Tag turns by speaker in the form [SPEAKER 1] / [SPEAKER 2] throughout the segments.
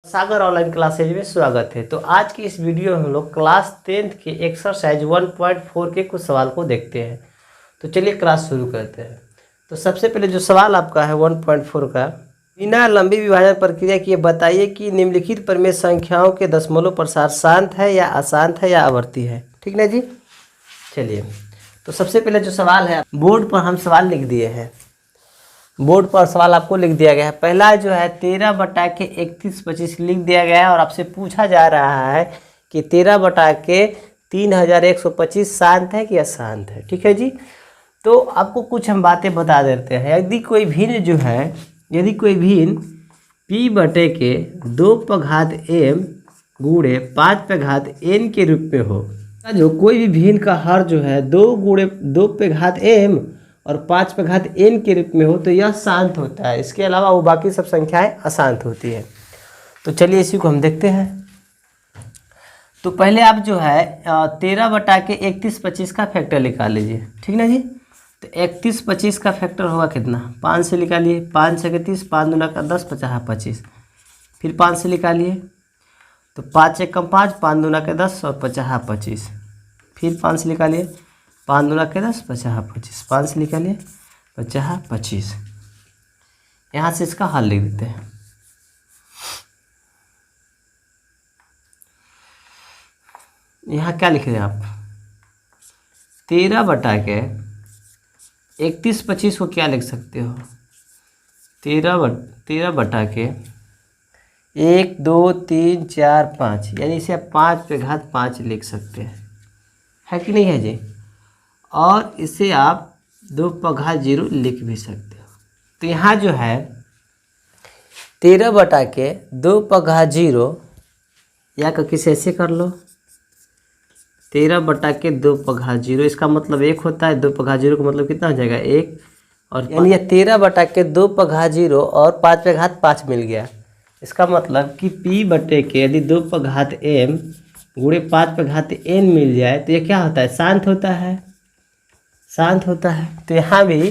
[SPEAKER 1] सागर online classes में स्वागत है। तो आज की इस वीडियो में हम लोग क्लास 10th के एक्सरसाइज 1.4 के कुछ सवाल को देखते हैं। तो चलिए क्लास शुरू करते हैं। तो सबसे पहले जो सवाल आपका है 1.4 का, बिना लंबी विभाजन प्रक्रिया किए बताइए कि निम्नलिखित प्रमेय संख्याओं के दशमलव प्रसार शांत है या अशांत है या आवर्ती है। ठीक ना जी। चलिए, तो सबसे पहले जो सवाल है बोर्ड पर हम सवाल लिख दिए हैं। बोर्ड पर सवाल आपको लिख दिया गया है। पहला जो है 13/31/25 लिख दिया गया है और आपसे पूछा जा रहा है कि 13/3125 शांत है कि अशांत है। ठीक है जी। तो आपको कुछ हम बातें बता देते हैं। यदि कोई भिन्न जो है, यदि कोई भिन्न p/2m गुणे 5/n के रूप में हो, जो कोई भी भिन्न का हर जो है 2/2m और 5/n के रूप में हो तो यह शांत होता है। इसके अलावा वो बाकी सब संख्याएं अशांत होती है। तो चलिए इसी को हम देखते हैं। तो पहले आप जो है 13/3125 का फैक्टर निकाल लीजिए। ठीक ना जी। तो 31/25 का फैक्टर होगा कितना, 5 से निकालिए। 5 से 30, 5 दूना का 10, 50 25। फिर 5 से निकालिए तो 5 1 5, 5 दूना का 10 और 50 25। फिर 5 से निकालिए, 5 दूना के 10, 50 25। 5 से निकालिए 50 25। यहाँ से इसका हल लिख देते हैं। यहाँ क्या लिख रहे हैं आप, 13/3125 को क्या लिख सकते हो, 13/1 2 3 4 5, यानी इसे आप 5/5 लिख सकते हैं, है कि नहीं है जी। और इसे आप 2/0 लिख भी सकते हो। तो यहाँ जो है 13/2/0 या किसी ऐसे कर लो, 13/2/0, इसका मतलब 1 होता है। 2/0 का मतलब कितना हो जाएगा 1, और यानी यह 13/2/0 और 5/5 मिल गया। इसका मतलब कि p/के यदि 2/m गुणे 5/n मिल जाए तो ये क्या होता है, शांत होता है, शांत होता है। तो यहाँ भी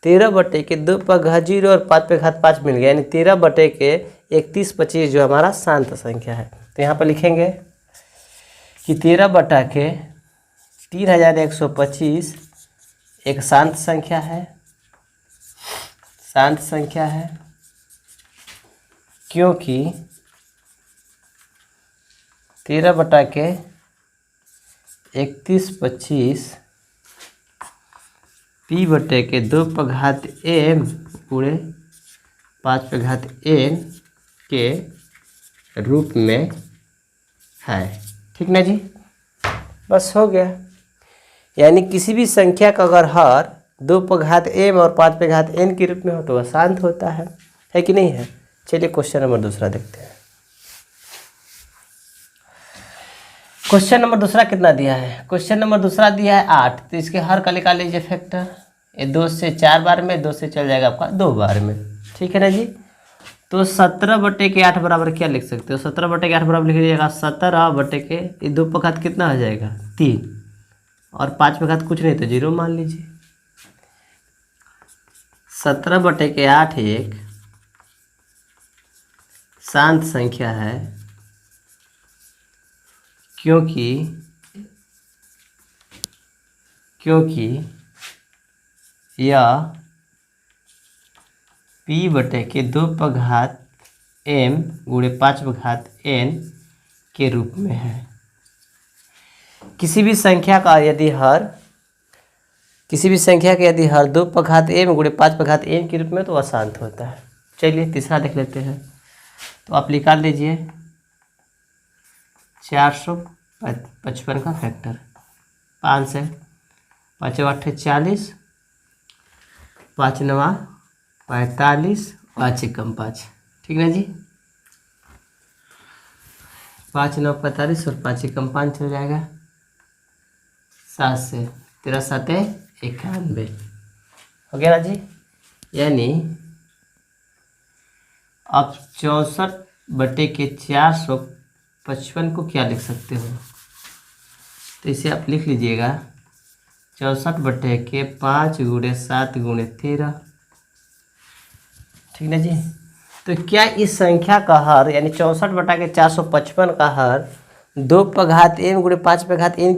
[SPEAKER 1] 13/2/0 और 5/5 मिल गया, यानी 13/3125 जो हमारा शांत संख्या है। तो यहाँ पर लिखेंगे कि 13/3125 एक शांत संख्या है, शांत संख्या है, क्योंकि 13/3125 p/2/m गुणे 5/n के रूप में है। ठीक ना जी। बस हो गया। यानी किसी भी संख्या का अगर हर 2/m और 5/n के रूप में हो तो वह शांत होता है कि नहीं है। चलिए क्वेश्चन नंबर दूसरा देखते हैं। क्वेश्चन नंबर दूसरा कितना दिया है, क्वेश्चन नंबर दूसरा दिया है 8। तो इसके हर का निकाल लीजिए फैक्टर। ये 2 से 4 बार में, 2 से चल जाएगा आपका 2 बार में। ठीक है ना जी। तो 17/8 बराबर क्या लिख सकते हो, 17/8 बराबर लिख लीजिएगा 17 ये 2/घात कितना हो जाएगा 3, और 5/घात कुछ नहीं तो 0 मान लीजिए। 17/8 एक शांत संख्या है, क्योंकि यह p/के 2/m गुणे 5/n के रूप में है। किसी भी संख्या का यदि हर 2/m गुणे 5/n के रूप में तो अशांत होता है। चलिए तीसरा देख लेते हैं। तो आप निकाल लीजिए 455 का फैक्टर। 5 से 5 8 40, 5 9 45, 5 1 5। ठीक ना जी। 5 9 45 और 5 1 5 हो जाएगा 7 से 13 7 91 हो गया ना जी। यानी आप 64/455 को क्या लिख सकते हो, तो इसे आप लिख लीजिएगा 64/5 गुणे 7 गुणे 13। ठीक ना जी। तो तो क्या इस संख्या का हर यानी 64/455 का हर 2 गुणे 5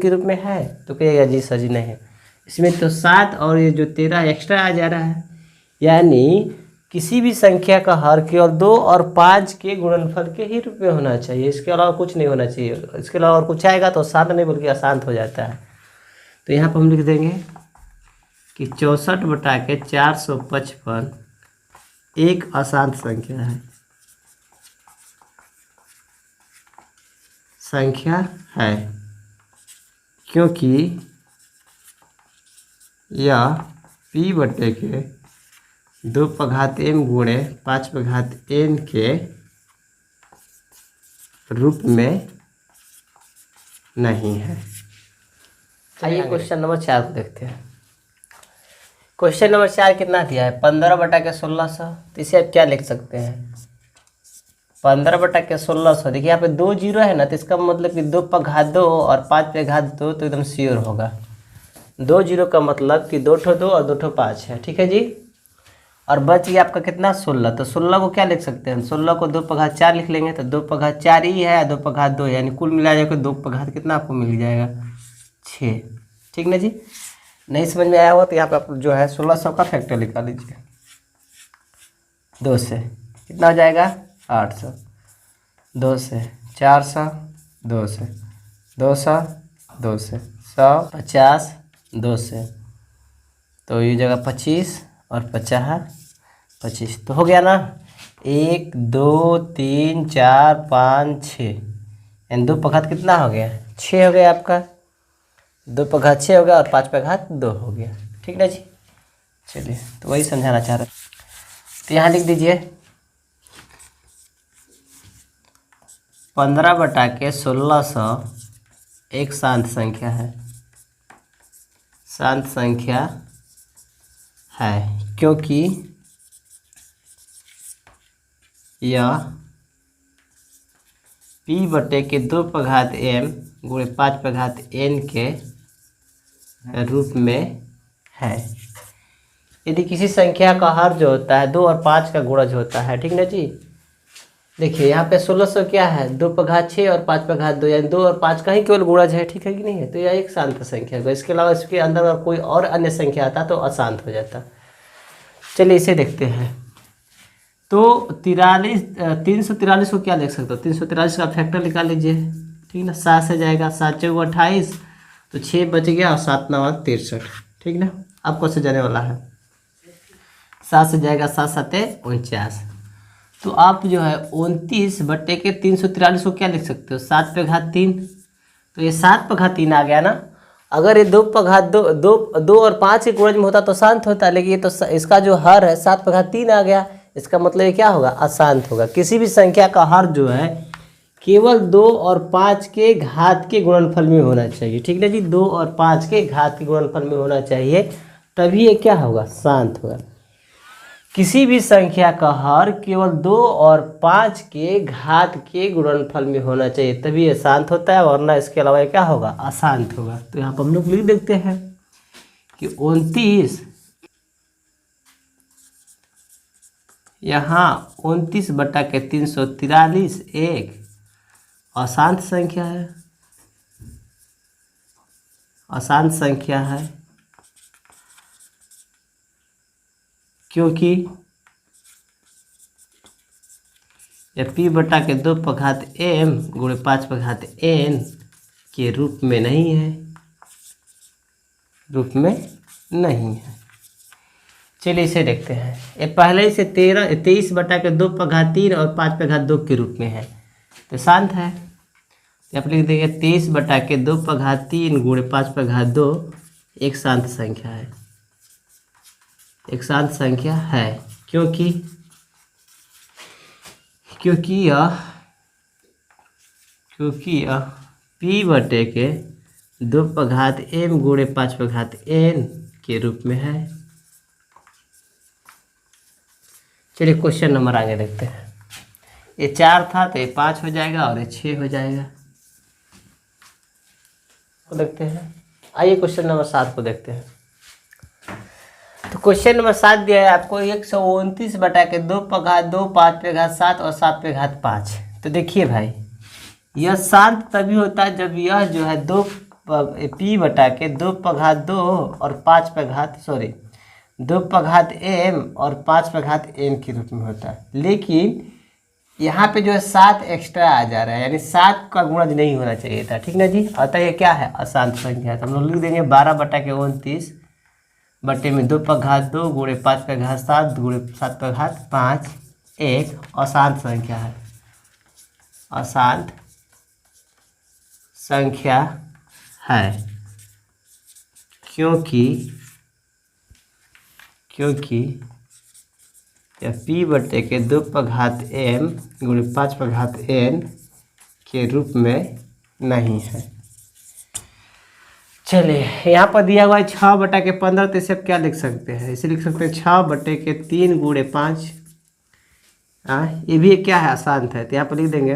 [SPEAKER 1] के रूप में है? तो कहिएगा जी सर जी नहीं। इसमें तो 7 और ये जो 13 एक्स्ट्रा आ जा रहा है, यानी किसी भी संख्या का हर केवल 2 और 5 के गुणनफल के ही रूप में होना चाहिए, इसके अलावा कुछ नहीं होना चाहिए। इसके अलावा और कुछ आएगा तो शांत नहीं बल्कि अशांत हो जाता है। तो यहाँ पर हम लिख देंगे कि 64/455 एक अशांत संख्या है क्योंकि यह p/के 2m गुणे 5n के रूप में नहीं है। आइए क्वेश्चन नंबर 4 को देखते हैं। क्वेश्चन नंबर 4 कितना दिया है? 15/1600। तो इसे आप क्या लिख सकते हैं? 15/1600। देखिए यहाँ पे 2 जीरो है ना, तो इसका मतलब कि 2/2 और 5/2 तो एकदम श्योर होगा। 2 जीरो का मतलब कि 2 ठो 2 और 2 ठो 5 है, ठीक है जी। और बच गया आपका कितना? 16। तो 16 को क्या लिख सकते हैं? 16 को 2/4 लिख लेंगे, तो 2/4 ही है, 2/2 यानी कुल मिला जाएगा 2/, कितना आपको मिल जाएगा? 6। ठीक ना जी। नहीं समझ में आया हुआ तो यहाँ पे आप जो है 1600 का फैक्टर निकाल लीजिए। 2 से कितना हो जाएगा? 800। 2 से 400, 2 से 200, 2 से 150, 2 से तो ये जगह 25 और 50 25। तो हो गया ना? 1 2 3 4 5 6 यानी 2/, कितना हो गया? 6 हो गया आपका। 2/6 हो गया और 5/2 हो गया। ठीक ना जी। चलिए तो वही समझाना चाह रहा। तो यहाँ लिख दीजिए 15/1600 एक शांत संख्या है। शांत संख्या है क्योंकि यह p/के 2m गुणे 5n के रूप में है। यदि किसी संख्या का हर जो होता है 2 और 5 का गुणज होता है, ठीक ना जी। देखिए यहाँ पे 1600 क्या है? 2/6 और 5/2 यानी 2 और 5 का ही केवल गुणज है, ठीक है कि नहीं है। तो यह एक शांत संख्या है। इसके अलावा इसके अंदर अगर कोई और अन्य संख्या आता तो अशांत हो जाता। चलिए इसे देखते हैं। तो 343 को क्या लिख सकते हो? 343 का फैक्टर निकाल लीजिए, ठीक ना। 7 से जाएगा, 7 × 28 तो 6 बच गया और 7 × 9 = 63, ठीक ना। आपको से जाने वाला है 7 से जाएगा, 7 × 7 = 49। तो आप जो है 29/के 343 को क्या लिख सकते हो? 7/3। तो ये 7/3 आ गया ना। अगर ये 2 और 5 के गुणज में होता तो शांत होता, लेकिन ये तो इसका जो हर है 7/3 आ गया। इसका मतलब ये क्या होगा? अशांत होगा। किसी भी संख्या का हर जो है केवल 2 और 5 के घात के गुणनफल में होना चाहिए, ठीक है जी। 2 और 5 के घात के गुणनफल में होना चाहिए, तभी ये क्या होगा? शांत होगा। किसी भी संख्या का हर केवल 2 और 5 के घात के गुणनफल में होना चाहिए, तभी ये शांत होता है, वरना इसके अलावा ये क्या होगा? अशांत होगा। तो यहाँ पर हम लोग लिख देते हैं कि 29, यहाँ 29/के 343 एक अशांत संख्या है। अशांत संख्या है क्योंकि यह p/के 2m गुणे 5n के रूप में नहीं है। रूप में नहीं है। चलिए इसे देखते हैं। ये पहले से 23/के 2/3 और 5/2 के रूप में है, तो शांत है। तो आप लिख देंगे 23/के 2/3 गुणे 5/2 एक शांत संख्या है। एक शांत संख्या है क्योंकि यह p/के 2m गुणे 5n के रूप में है। चलिए क्वेश्चन नंबर आगे देखते हैं। ये 4 था तो ये 5 हो जाएगा और ये 6 हो जाएगा। तो देखते हैं। आइए क्वेश्चन नंबर 7 को देखते हैं। तो क्वेश्चन नंबर 7 दिया है आपको 129 बटा के 2 पर घात 2 5 पे घात 7 और 7 पे घात 5। तो देखिए भाई, यह शांत तभी होता है जब यह जो है 2 पी बटा के 2 पर घात 2 और 5 पे घात 2 पर घात m और 5 पे घात n के रूप में होता है। लेकिन यहाँ पे जो है 7 एक्स्ट्रा आ जा रहा है, यानी 7 का गुणज नहीं होना चाहिए था, ठीक ना जी। अतः ये क्या है, अशांत संख्या है। तो हम लोग लिख देंगे 12 बटा के 29 बटे में 2 पर घात 2 गुणे 5 पे घात 7 गुणे 7 पे घात 5 एक अशांत संख्या है, अशांत संख्या है। क्योंकि यह p बटे के 2 पर घात m गुणे 5 पर घात n के रूप में नहीं है। चलिए, यहाँ पर दिया हुआ है 6 बटा के 15। तो इसे आप क्या लिख सकते हैं, इसे लिख सकते हैं 6 बटे के 3 गुणे 5। ये भी क्या है, अशांत है। तो यहाँ पर लिख देंगे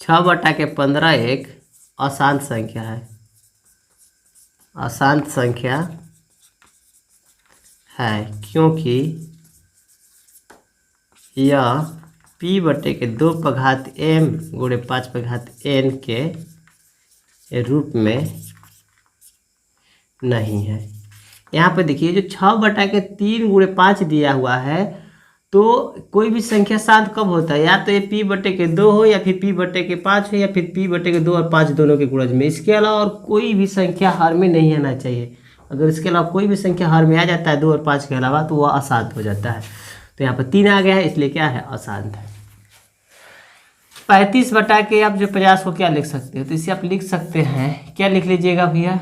[SPEAKER 1] 6 बटा के 15 एक अशांत संख्या है, अशांत संख्या है। क्योंकि यह p बटे के 2 पर घात m गुणे 5 पर घात n के रूप में नहीं है। यहाँ पर देखिए जो 6 बटा के 3 गुणे 5 दिया हुआ है, तो कोई भी संख्या शांत कब होता है, या तो ये p बटे के 2 हो, या फिर p बटे के 5 हो, या फिर p बटे के 2 और 5 दोनों के गुणज में। इसके अलावा और कोई भी संख्या हर में नहीं आना चाहिए। अगर इसके अलावा कोई भी संख्या हर में आ जाता है 2 और 5 के अलावा, तो वह अशांत हो जाता है। तो यहाँ पर 3 आ गया है, इसलिए क्या है, अशांत है। 35 बटा के आप जो 50 को क्या लिख सकते हो, तो इसे आप लिख सकते हैं, क्या लिख लीजिएगा भैया,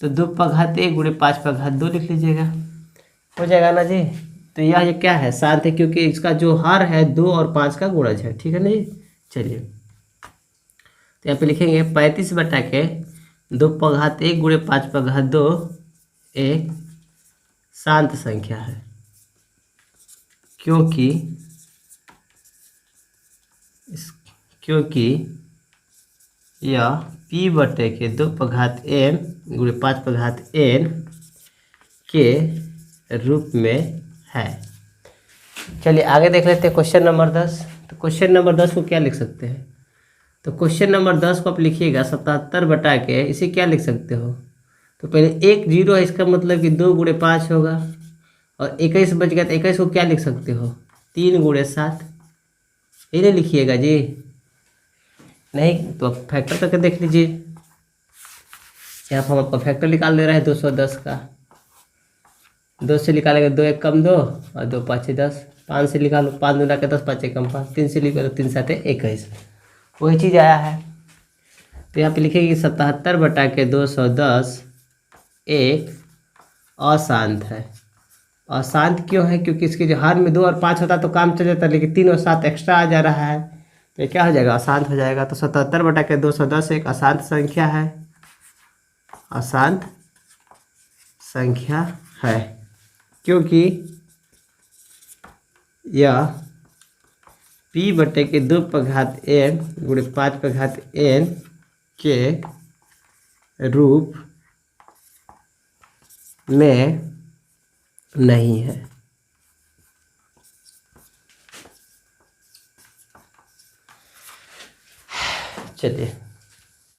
[SPEAKER 1] तो 2 पर घात 1 गुणे 5 पर घात 2 लिख लीजिएगा, हो जाएगा ना जी। तो यह ये क्या है, शांत है, क्योंकि इसका जो हर है 2 और 5 का गुणज है, ठीक है ना जी। चलिए, तो यहाँ पे लिखेंगे 35 बटा के 2 पर घात 1 गुणे 5 पर घात 2 एक शांत संख्या है। क्योंकि यह p बटे के 2 पर घात m गुणे 5 पर घात n के रूप में है। चलिए आगे देख लेते हैं क्वेश्चन नंबर 10। तो क्वेश्चन नंबर 10 को क्या लिख सकते हैं, तो क्वेश्चन नंबर 10 को आप लिखिएगा 77 बटा के, इसे क्या लिख सकते हो, तो पहले 1 0 है, इसका मतलब कि 2 गुणे 5 होगा, और 21 बच गया, तो 21 को क्या लिख सकते हो, 3 गुणे 7। इन्हें लिखिएगा जी, नहीं तो आप फैक्टर करके देख लीजिए। यहाँ पर हम आपका फैक्टर निकाल ले रहे हैं 210 का। 2 से निकालेंगे 2 1 कम 2 और 2 5 10, 5 से निकालो 5 दूना के 10 5 1 कम 5, 3 से निकालो 3 7 21, वही चीज़ आया है। तो यहाँ पे लिखेगी 77 बटा के 210 एक अशांत है। अशांत क्यों है, क्योंकि इसके जो हर में 2 और 5 होता तो काम चल जाता, लेकिन 3 और 7 एक्स्ट्रा आ जा रहा है, तो क्या हो जाएगा, अशांत हो जाएगा। तो 77 बटा के 210 एक अशांत संख्या है, अशांत संख्या है। क्योंकि यह p बटे के 2 पर घात m गुणे 5 पर घात n के रूप में नहीं है। चलिए